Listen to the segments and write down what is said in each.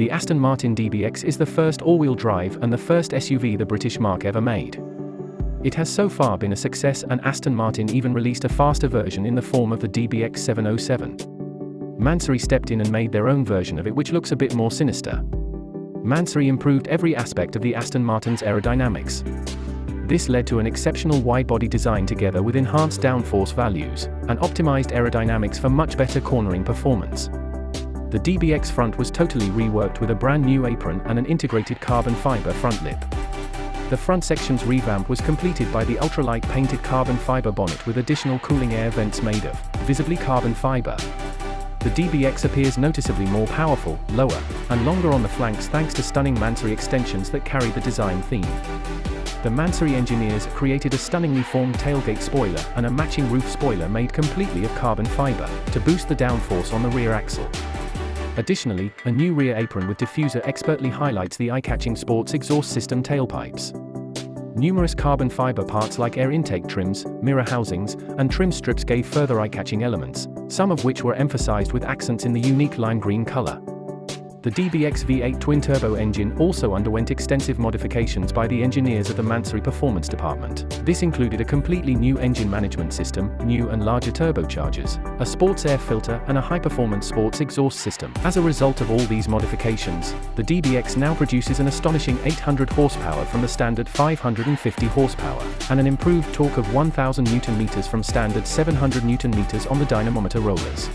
The Aston Martin DBX is the first all-wheel drive and the first SUV the British marque ever made. It has so far been a success, and Aston Martin even released a faster version in the form of the DBX 707. Mansory stepped in and made their own version of it, which looks a bit more sinister. Mansory improved every aspect of the Aston Martin's aerodynamics. This led to an exceptional wide-body design together with enhanced downforce values, and optimized aerodynamics for much better cornering performance. The DBX front was totally reworked with a brand new apron and an integrated carbon fiber front lip. The front section's revamp was completed by the ultralight painted carbon fiber bonnet with additional cooling air vents made of, visibly, carbon fiber. The DBX appears noticeably more powerful, lower, and longer on the flanks thanks to stunning Mansory extensions that carry the design theme. The Mansory engineers created a stunningly formed tailgate spoiler and a matching roof spoiler made completely of carbon fiber, to boost the downforce on the rear axle. Additionally, a new rear apron with diffuser expertly highlights the eye-catching sports exhaust system tailpipes. Numerous carbon fiber parts like air intake trims, mirror housings, and trim strips gave further eye-catching elements, some of which were emphasized with accents in the unique lime green color. The DBX V8 twin-turbo engine also underwent extensive modifications by the engineers of the Mansory Performance Department. This included a completely new engine management system, new and larger turbochargers, a sports air filter, and a high-performance sports exhaust system. As a result of all these modifications, the DBX now produces an astonishing 800 horsepower from the standard 550 horsepower, and an improved torque of 1000 Nm from standard 700 Nm on the dynamometer rollers.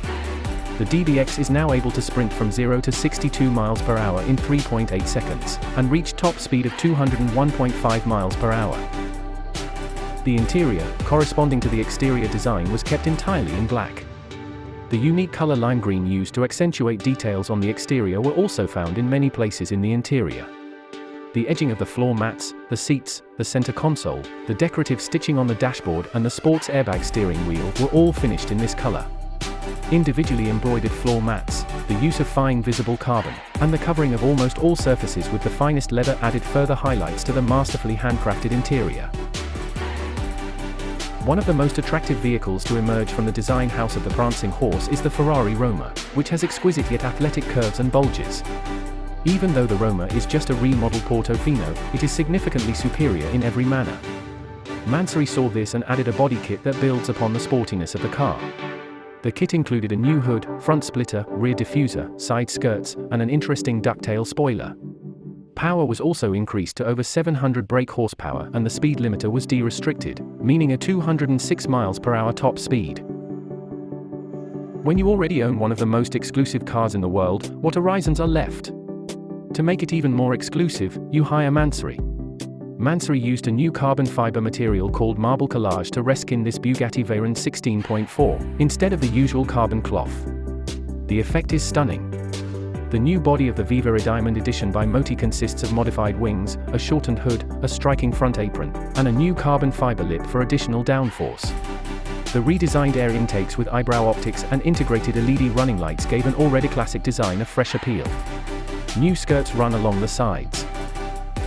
The DBX is now able to sprint from 0 to 62 miles per hour in 3.8 seconds, and reach top speed of 201.5 miles per hour. The interior, corresponding to the exterior design, was kept entirely in black. The unique color lime green used to accentuate details on the exterior were also found in many places in the interior. The edging of the floor mats, the seats, the center console, the decorative stitching on the dashboard, and the sports airbag steering wheel were all finished in this color. Individually embroidered floor mats, the use of fine visible carbon, and the covering of almost all surfaces with the finest leather added further highlights to the masterfully handcrafted interior. One of the most attractive vehicles to emerge from the design house of the prancing horse is the Ferrari Roma, which has exquisite yet athletic curves and bulges. Even though the Roma is just a remodeled Portofino, it is significantly superior in every manner. Mansory saw this and added a body kit that builds upon the sportiness of the car. The kit included a new hood, front splitter, rear diffuser, side skirts, and an interesting ducktail spoiler. Power was also increased to over 700 brake horsepower, and the speed limiter was de-restricted, meaning a 206 miles per hour top speed. When you already own one of the most exclusive cars in the world, what horizons are left? To make it even more exclusive, you hire Mansory. Mansory used a new carbon fiber material called marble collage to reskin this Bugatti Veyron 16.4, instead of the usual carbon cloth. The effect is stunning. The new body of the Vivere Diamond Edition by Moti consists of modified wings, a shortened hood, a striking front apron, and a new carbon fiber lip for additional downforce. The redesigned air intakes with eyebrow optics and integrated LED running lights gave an already classic design a fresh appeal. New skirts run along the sides.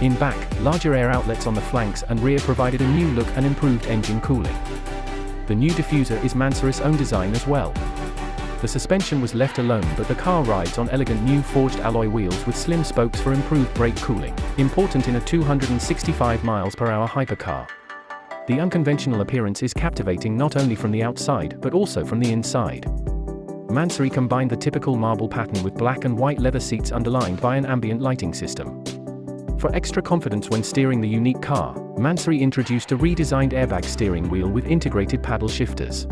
In back, larger air outlets on the flanks and rear provided a new look and improved engine cooling. The new diffuser is Mansory's own design as well. The suspension was left alone, but the car rides on elegant new forged alloy wheels with slim spokes for improved brake cooling, important in a 265 miles per hour hypercar. The unconventional appearance is captivating not only from the outside but also from the inside. Mansory combined the typical marble pattern with black and white leather seats underlined by an ambient lighting system. For extra confidence when steering the unique car, Mansory introduced a redesigned airbag steering wheel with integrated paddle shifters.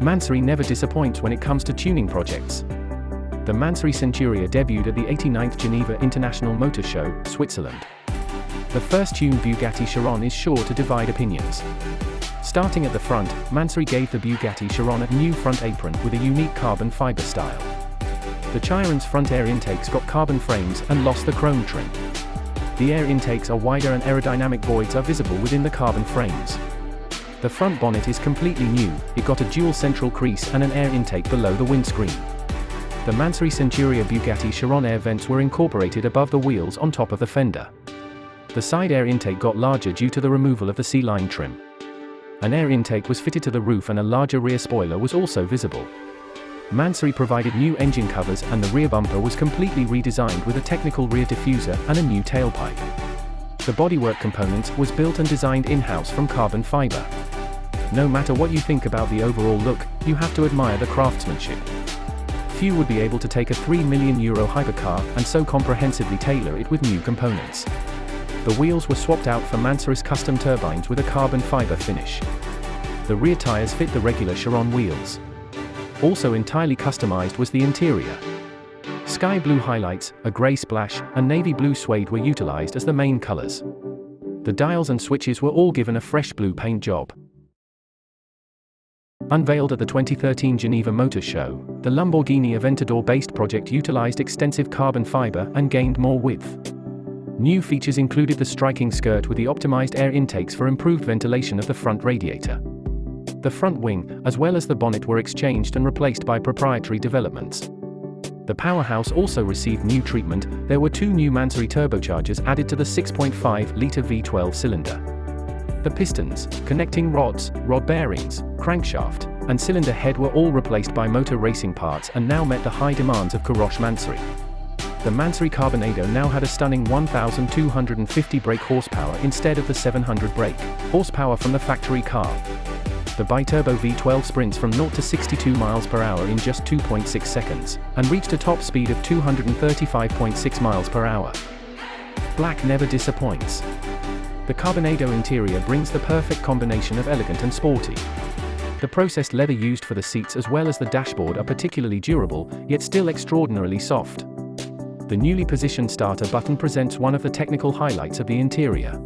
Mansory never disappoints when it comes to tuning projects. The Mansory Centuria debuted at the 89th Geneva International Motor Show, Switzerland. The first tuned Bugatti Chiron is sure to divide opinions. Starting at the front, Mansory gave the Bugatti Chiron a new front apron with a unique carbon fiber style. The Chiron's front air intakes got carbon frames and lost the chrome trim. The air intakes are wider and aerodynamic voids are visible within the carbon frames. The front bonnet is completely new, it got a dual central crease and an air intake below the windscreen. The Mansory Centuria Bugatti Chiron air vents were incorporated above the wheels on top of the fender. The side air intake got larger due to the removal of the C-line trim. An air intake was fitted to the roof and a larger rear spoiler was also visible. Mansory provided new engine covers and the rear bumper was completely redesigned with a technical rear diffuser and a new tailpipe. The bodywork components was built and designed in-house from carbon fiber. No matter what you think about the overall look, you have to admire the craftsmanship. Few would be able to take a €3 million hypercar and so comprehensively tailor it with new components. The wheels were swapped out for Mansory's custom turbines with a carbon fiber finish. The rear tires fit the regular Chiron wheels. Also entirely customized was the interior. Sky blue highlights, a grey splash, and navy blue suede were utilized as the main colors. The dials and switches were all given a fresh blue paint job. Unveiled at the 2013 Geneva Motor Show, the Lamborghini Aventador-based project utilized extensive carbon fiber and gained more width. New features included the striking skirt with the optimized air intakes for improved ventilation of the front radiator. The front wing, as well as the bonnet, were exchanged and replaced by proprietary developments. The powerhouse also received new treatment. There were two new Mansory turbochargers added to the 6.5-liter V12 cylinder. The pistons, connecting rods, rod bearings, crankshaft, and cylinder head were all replaced by motor racing parts and now met the high demands of Gronos Mansory. The Mansory Carbonado now had a stunning 1,250 brake horsepower instead of the 700 brake horsepower from the factory car. The biturbo V12 sprints from 0 to 62 miles per hour in just 2.6 seconds, and reached a top speed of 235.6 miles per hour. Black never disappoints. The Carbonado interior brings the perfect combination of elegant and sporty. The processed leather used for the seats as well as the dashboard are particularly durable, yet still extraordinarily soft. The newly positioned starter button presents one of the technical highlights of the interior.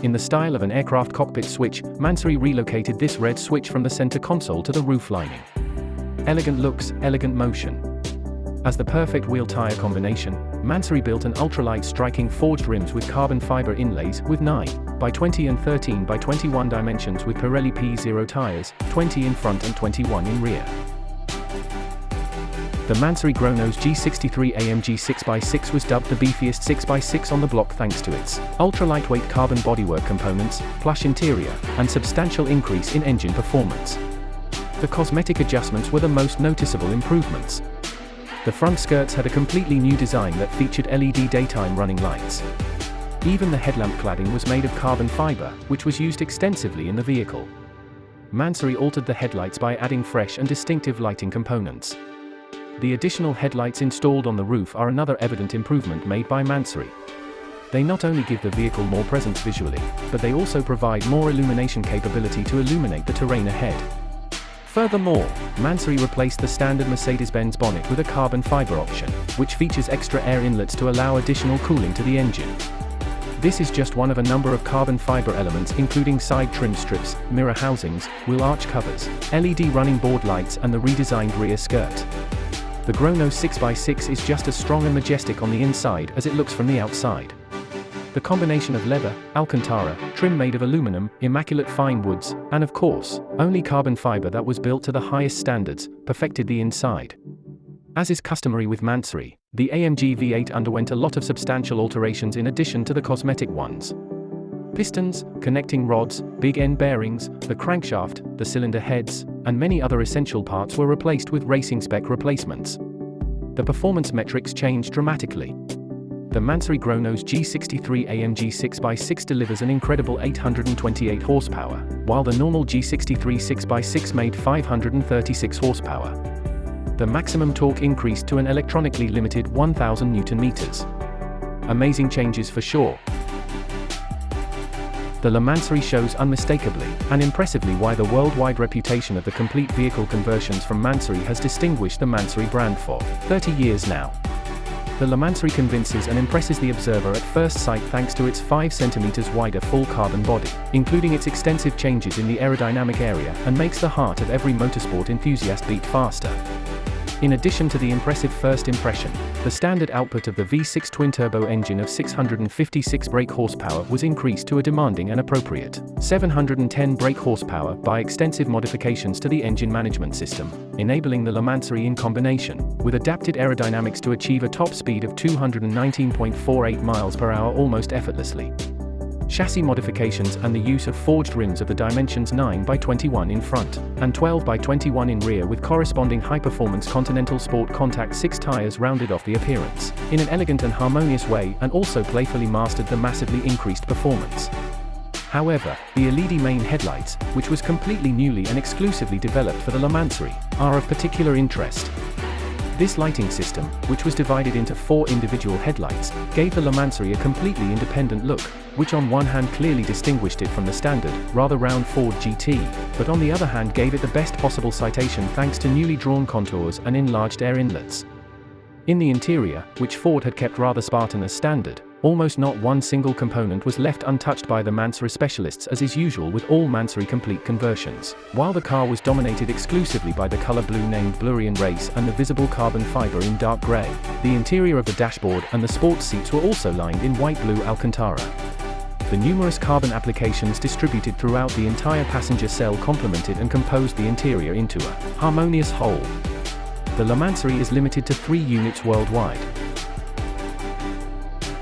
In the style of an aircraft cockpit switch, Mansory relocated this red switch from the center console to the roof lining. Elegant looks, elegant motion. As the perfect wheel-tire combination, Mansory built an ultralight striking forged rims with carbon fiber inlays with 9 by 20 and 13 by 21 dimensions with Pirelli P0 tires, 20 in front and 21 in rear. The Mansory Gronos G63 AMG 6x6 was dubbed the beefiest 6x6 on the block thanks to its ultra-lightweight carbon bodywork components, plush interior, and substantial increase in engine performance. The cosmetic adjustments were the most noticeable improvements. The front skirts had a completely new design that featured LED daytime running lights. Even the headlamp cladding was made of carbon fiber, which was used extensively in the vehicle. Mansory altered the headlights by adding fresh and distinctive lighting components. The additional headlights installed on the roof are another evident improvement made by Mansory. They not only give the vehicle more presence visually, but they also provide more illumination capability to illuminate the terrain ahead. Furthermore, Mansory replaced the standard Mercedes-Benz bonnet with a carbon fiber option, which features extra air inlets to allow additional cooling to the engine. This is just one of a number of carbon fiber elements including side trim strips, mirror housings, wheel arch covers, LED running board lights and the redesigned rear skirt. The Gronos 6x6 is just as strong and majestic on the inside as it looks from the outside. The combination of leather, Alcantara, trim made of aluminum, immaculate fine woods, and of course, only carbon fiber that was built to the highest standards, perfected the inside. As is customary with Mansory, the AMG V8 underwent a lot of substantial alterations in addition to the cosmetic ones. Pistons, connecting rods, big end bearings, the crankshaft, the cylinder heads, and many other essential parts were replaced with racing spec replacements. The performance metrics changed dramatically. The Mansory Gronos G63 AMG 6x6 delivers an incredible 828 horsepower, while the normal G63 6x6 made 536 horsepower. The maximum torque increased to an electronically limited 1000 Nm. Amazing changes for sure. The Mansory shows unmistakably and impressively why the worldwide reputation of the complete vehicle conversions from Mansory has distinguished the Mansory brand for 30 years now. The Mansory convinces and impresses the observer at first sight thanks to its 5 cm wider full carbon body, including its extensive changes in the aerodynamic area, and makes the heart of every motorsport enthusiast beat faster. In addition to the impressive first impression, the standard output of the V6 twin-turbo engine of 656 brake horsepower was increased to a demanding and appropriate 710 brake horsepower by extensive modifications to the engine management system, enabling the Mansory in combination with adapted aerodynamics to achieve a top speed of 219.48 miles per hour almost effortlessly. chassis modifications and the use of forged rims of the dimensions 9x21 in front, and 12x21 in rear with corresponding high-performance Continental Sport Contact 6 tires rounded off the appearance, in an elegant and harmonious way, and also playfully mastered the massively increased performance. However, the LED main headlights, which was completely newly and exclusively developed for the Mansory, are of particular interest. This lighting system, which was divided into 4 individual headlights, gave the Mansory a completely independent look, which on one hand clearly distinguished it from the standard, rather round Ford GT, but on the other hand gave it the best possible citation thanks to newly drawn contours and enlarged air inlets. In the interior, which Ford had kept rather Spartan as standard, almost not one single component was left untouched by the Mansory specialists, as is usual with all Mansory complete conversions. While the car was dominated exclusively by the color blue named Blurian Race and the visible carbon fiber in dark grey, the interior of the dashboard and the sports seats were also lined in white blue Alcantara. The numerous carbon applications distributed throughout the entire passenger cell complemented and composed the interior into a harmonious whole. The Mansory is limited to 3 units worldwide.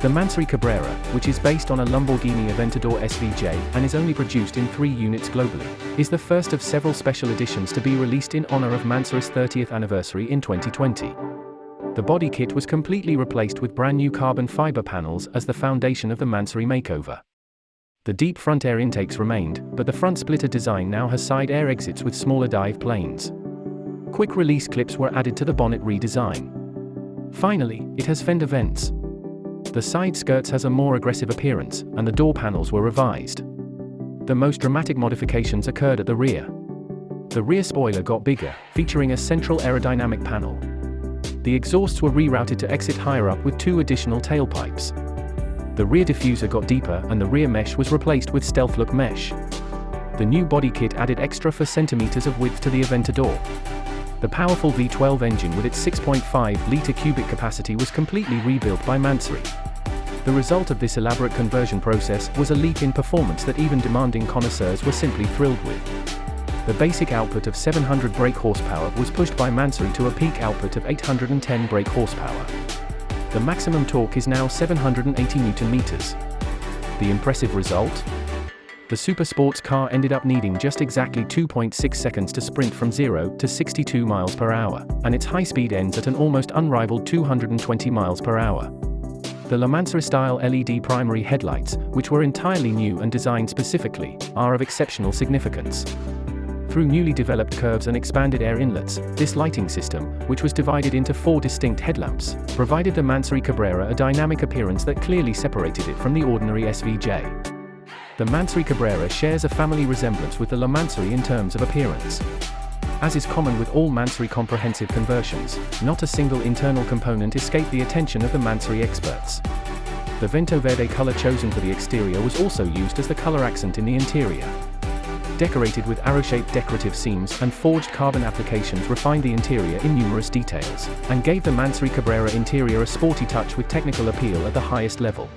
The Mansory Cabrera, which is based on a Lamborghini Aventador SVJ and is only produced in 3 units globally, is the first of several special editions to be released in honor of Mansory's 30th anniversary in 2020. The body kit was completely replaced with brand new carbon fiber panels as the foundation of the Mansory makeover. The deep front air intakes remained, but the front splitter design now has side air exits with smaller dive planes. Quick release clips were added to the bonnet redesign. Finally, it has fender vents. The side skirts has a more aggressive appearance, and the door panels were revised. The most dramatic modifications occurred at the rear. The rear spoiler got bigger, featuring a central aerodynamic panel. The exhausts were rerouted to exit higher up with 2 additional tailpipes. The rear diffuser got deeper and the rear mesh was replaced with stealth look mesh. The new body kit added extra 4 centimeters of width to the Aventador. The powerful V12 engine with its 6.5-litre cubic capacity was completely rebuilt by Mansory. The result of this elaborate conversion process was a leap in performance that even demanding connoisseurs were simply thrilled with. The basic output of 700 brake horsepower was pushed by Mansory to a peak output of 810 brake horsepower. The maximum torque is now 780 Nm. The impressive result? The super sports car ended up needing just exactly 2.6 seconds to sprint from 0 to 62 miles per hour, and its high speed ends at an almost unrivaled 220 miles per hour. The Mansory-style LED primary headlights, which were entirely new and designed specifically, are of exceptional significance. Through newly developed curves and expanded air inlets, this lighting system, which was divided into 4 distinct headlamps, provided the Mansory Cabrera a dynamic appearance that clearly separated it from the ordinary SVJ. The Mansory Cabrera shares a family resemblance with the Mansory in terms of appearance. As is common with all Mansory comprehensive conversions, not a single internal component escaped the attention of the Mansory experts. The Vento Verde color chosen for the exterior was also used as the color accent in the interior. Decorated with arrow-shaped decorative seams and forged carbon applications refined the interior in numerous details, and gave the Mansory Cabrera interior a sporty touch with technical appeal at the highest level.